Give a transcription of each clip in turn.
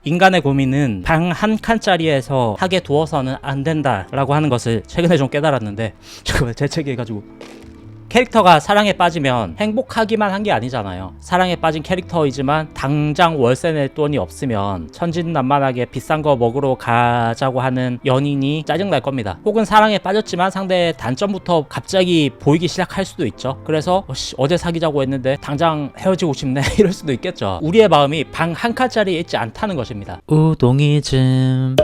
인간의 고민은 방 한 칸짜리에서 하게 두어서는 안 된다라고 하는 것을 최근에 좀 깨달았는데 잠깐만 재채기해가지고 캐릭터가 사랑에 빠지면 행복하기만 한 게 아니잖아요. 사랑에 빠진 캐릭터이지만 당장 월세 낼 돈이 없으면 천진난만하게 비싼 거 먹으러 가자고 하는 연인이 짜증날 겁니다. 혹은 사랑에 빠졌지만 상대의 단점부터 갑자기 보이기 시작할 수도 있죠. 그래서 어제 사귀자고 했는데 당장 헤어지고 싶네 이럴 수도 있겠죠. 우리의 마음이 방 한 칸짜리에 있지 않다는 것입니다. 우동이즘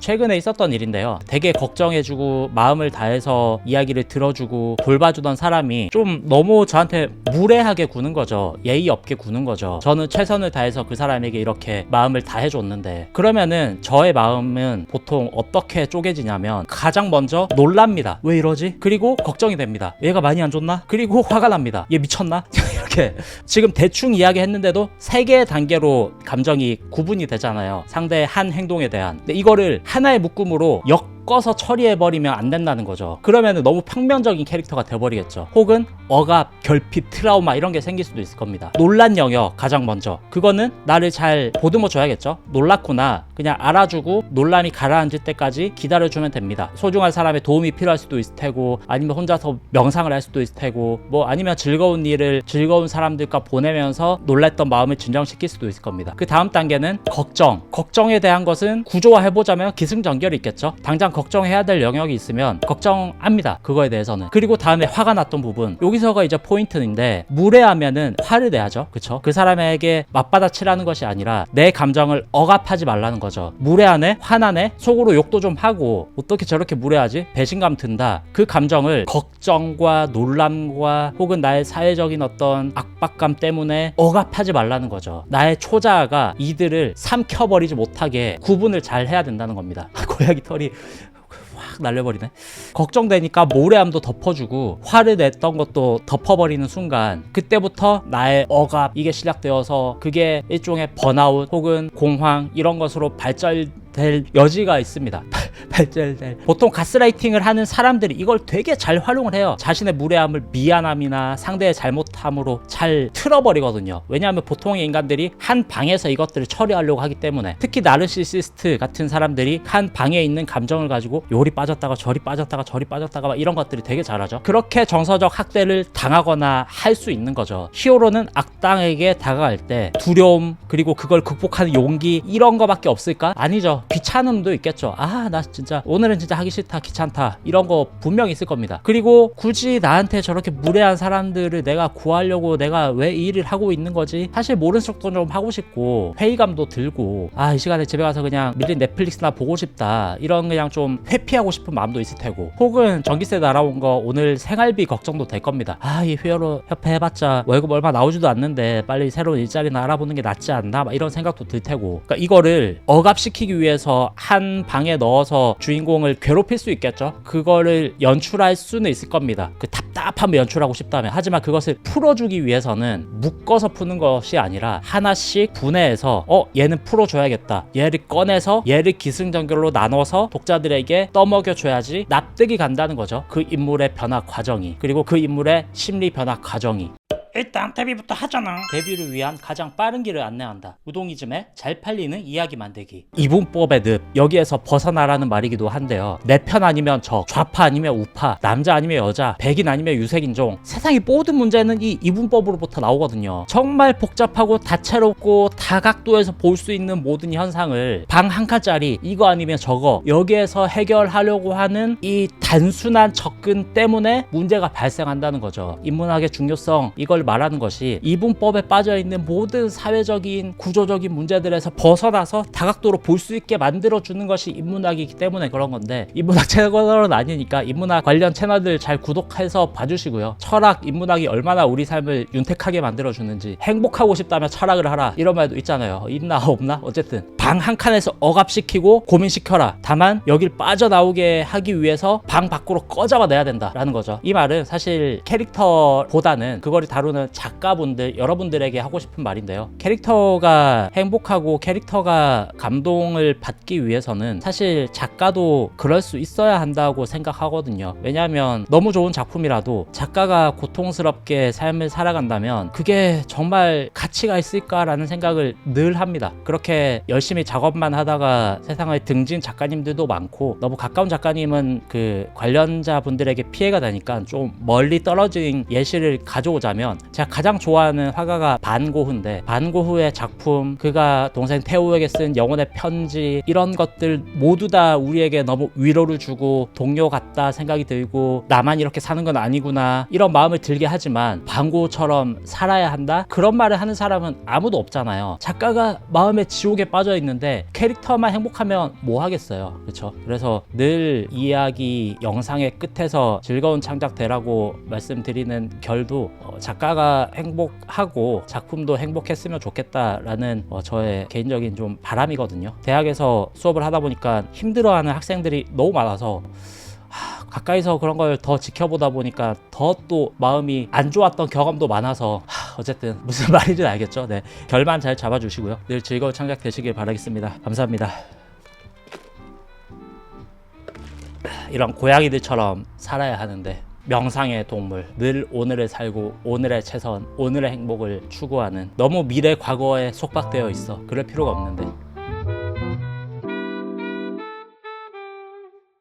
최근에 있었던 일인데요. 되게 걱정해주고 마음을 다해서 이야기를 들어주고 돌봐주던 사람이 좀 너무 저한테 무례하게 구는 거죠. 예의 없게 구는 거죠. 저는 최선을 다해서 그 사람에게 이렇게 마음을 다해줬는데 그러면은 저의 마음은 보통 어떻게 쪼개지냐면 가장 먼저 놀랍니다. 왜 이러지? 그리고 걱정이 됩니다. 얘가 많이 안 좋나? 그리고 화가 납니다. 얘 미쳤나? 이렇게 지금 대충 이야기했는데도 3개의 단계로 감정이 구분이 되잖아요. 상대의 한 행동에 대한. 근데 이거를 하나의 묶음으로 엮어서 처리해버리면 안 된다는 거죠. 그러면 너무 평면적인 캐릭터가 돼버리겠죠. 혹은 억압, 결핍, 트라우마 이런 게 생길 수도 있을 겁니다. 놀란 영역 가장 먼저. 그거는 나를 잘 보듬어 줘야겠죠. 놀랐구나. 그냥 알아주고 놀람이 가라앉을 때까지 기다려주면 됩니다. 소중한 사람의 도움이 필요할 수도 있을 테고 아니면 혼자서 명상을 할 수도 있을 테고 뭐 아니면 즐거운 일을 즐거운 사람들과 보내면서 놀랐던 마음을 진정시킬 수도 있을 겁니다. 그 다음 단계는 걱정. 걱정에 대한 것은 구조화해보자면 기승전결이 있겠죠. 당장 걱정해야 될 영역이 있으면 걱정합니다. 그거에 대해서는. 그리고 다음에 화가 났던 부분. 여기서가 이제 포인트인데 무례하면은 화를 내야죠. 그쵸? 그 사람에게 맞받아치라는 것이 아니라 내 감정을 억압하지 말라는 거죠. 무례하네? 화나네? 속으로 욕도 좀 하고 어떻게 저렇게 무례하지? 배신감 든다. 그 감정을 걱정과 놀람과 혹은 나의 사회적인 어떤 압박감 때문에 억압하지 말라는 거죠. 나의 초자아가 이들을 삼켜버리지 못하게 구분을 잘 해야 된다는 겁니다. 고양이 털이 확 날려버리네. 걱정되니까 모래함도 덮어주고 화를 냈던 것도 덮어버리는 순간 그때부터 나의 억압 이게 시작되어서 그게 일종의 번아웃 혹은 공황 이런 것으로 발전될 여지가 있습니다. 발전될. 보통 가스라이팅을 하는 사람들이 이걸 되게 잘 활용을 해요. 자신의 무례함을 미안함이나 상대의 잘못함으로 잘 틀어버리거든요. 왜냐하면 보통의 인간들이 한 방에서 이것들을 처리하려고 하기 때문에. 특히 나르시시스트 같은 사람들이 한 방에 있는 감정을 가지고 요리 빠졌다가 저리 빠졌다가 저리 빠졌다가 막 이런 것들이 되게 잘하죠. 그렇게 정서적 학대를 당하거나 할 수 있는 거죠. 히어로는 악당에게 다가갈 때 두려움 그리고 그걸 극복하는 용기 이런 거밖에 없을까? 아니죠. 귀찮음도 있겠죠. 아, 나 진짜 오늘은 진짜 하기 싫다, 귀찮다 이런 거 분명히 있을 겁니다. 그리고 굳이 나한테 저렇게 무례한 사람들을 내가 구하려고 내가 왜 이 일을 하고 있는 거지? 사실 모른 척도 좀 하고 싶고 회의감도 들고 이 시간에 집에 가서 그냥 밀린 넷플릭스나 보고 싶다 이런 그냥 좀 회피하고 싶은 마음도 있을 테고 혹은 전기세 날아온 거 오늘 생활비 걱정도 될 겁니다. 이 히어로 협회 해봤자 월급 얼마 나오지도 않는데 빨리 새로운 일자리나 알아보는 게 낫지 않나 막 이런 생각도 들 테고 그러니까 이거를 억압시키기 위해서 한 방에 넣어서 주인공을 괴롭힐 수 있겠죠. 그거를 연출할 수는 있을 겁니다. 그 답답함을 연출하고 싶다면. 하지만 그것을 풀어주기 위해서는 묶어서 푸는 것이 아니라 하나씩 분해해서 얘는 풀어줘야겠다. 얘를 꺼내서 얘를 기승전결로 나눠서 독자들에게 떠먹여줘야지 납득이 간다는 거죠. 그 인물의 변화 과정이. 그리고 그 인물의 심리 변화 과정이. 일단 데뷔부터 하잖아. 데뷔를 위한 가장 빠른 길을 안내한다. 우동이즘에 잘 팔리는 이야기 만들기. 이분법의 늪. 여기에서 벗어나라는 말이기도 한데요. 내 편 아니면 적, 좌파 아니면 우파, 남자 아니면 여자, 백인 아니면 유색인종. 세상의 모든 문제는 이 이분법으로부터 나오거든요. 정말 복잡하고 다채롭고 다각도에서 볼 수 있는 모든 현상을 방 한 칸짜리 이거 아니면 저거 여기에서 해결하려고 하는 이 단순한 접근 때문에 문제가 발생한다는 거죠. 인문학의 중요성 이걸 말하는 것이 이분법에 빠져있는 모든 사회적인 구조적인 문제들에서 벗어나서 다각도로 볼 수 있게 만들어주는 것이 인문학이기 때문에 그런 건데 인문학 채널은 아니니까 인문학 관련 채널들 잘 구독해서 봐주시고요. 철학, 인문학이 얼마나 우리 삶을 윤택하게 만들어주는지 행복하고 싶다면 철학을 하라 이런 말도 있잖아요. 있나 없나? 어쨌든 방 한 칸에서 억압시키고 고민시켜라. 다만 여길 빠져나오게 하기 위해서 방 밖으로 꺼잡아내야 된다라는 거죠. 이 말은 사실 캐릭터보다는 그거를 다루는 작가분들 여러분들에게 하고 싶은 말인데요. 캐릭터가 행복하고 캐릭터가 감동을 받기 위해서는 사실 작가도 그럴 수 있어야 한다고 생각하거든요. 왜냐하면 너무 좋은 작품이라도 작가가 고통스럽게 삶을 살아간다면 그게 정말 가치가 있을까라는 생각을 늘 합니다. 그렇게 열심히 열심히 작업만 하다가 세상을 등진 작가님들도 많고, 너무 가까운 작가님은 그 관련자분들에게 피해가 되니까 좀 멀리 떨어진 예시를 가져오자면, 제가 가장 좋아하는 화가가 반고흐인데, 반고흐의 작품, 그가 동생 태우에게 쓴 영혼의 편지, 이런 것들 모두 다 우리에게 너무 위로를 주고 동료 같다 생각이 들고, 나만 이렇게 사는 건 아니구나 이런 마음을 들게 하지만, 반고흐처럼 살아야 한다? 그런 말을 하는 사람은 아무도 없잖아요. 작가가 마음의 지옥에 빠져 있는데 캐릭터만 행복하면 뭐 하겠어요, 그렇죠? 그래서 늘 이야기 영상의 끝에서 즐거운 창작 되라고 말씀드리는 결도, 작가가 행복하고 작품도 행복했으면 좋겠다라는 저의 개인적인 좀 바람이거든요. 대학에서 수업을 하다 보니까 힘들어하는 학생들이 너무 많아서 가까이서 그런 걸 더 지켜보다 보니까 더 또 마음이 안 좋았던 경험도 많아서, 어쨌든 무슨 말인지 알겠죠? 네, 결만 잘 잡아주시고요. 늘 즐거운 창작 되시길 바라겠습니다. 감사합니다. 이런 고양이들처럼 살아야 하는데, 명상의 동물, 늘 오늘을 살고 오늘의 최선, 오늘의 행복을 추구하는, 너무 미래 과거에 속박되어 있어. 그럴 필요가 없는데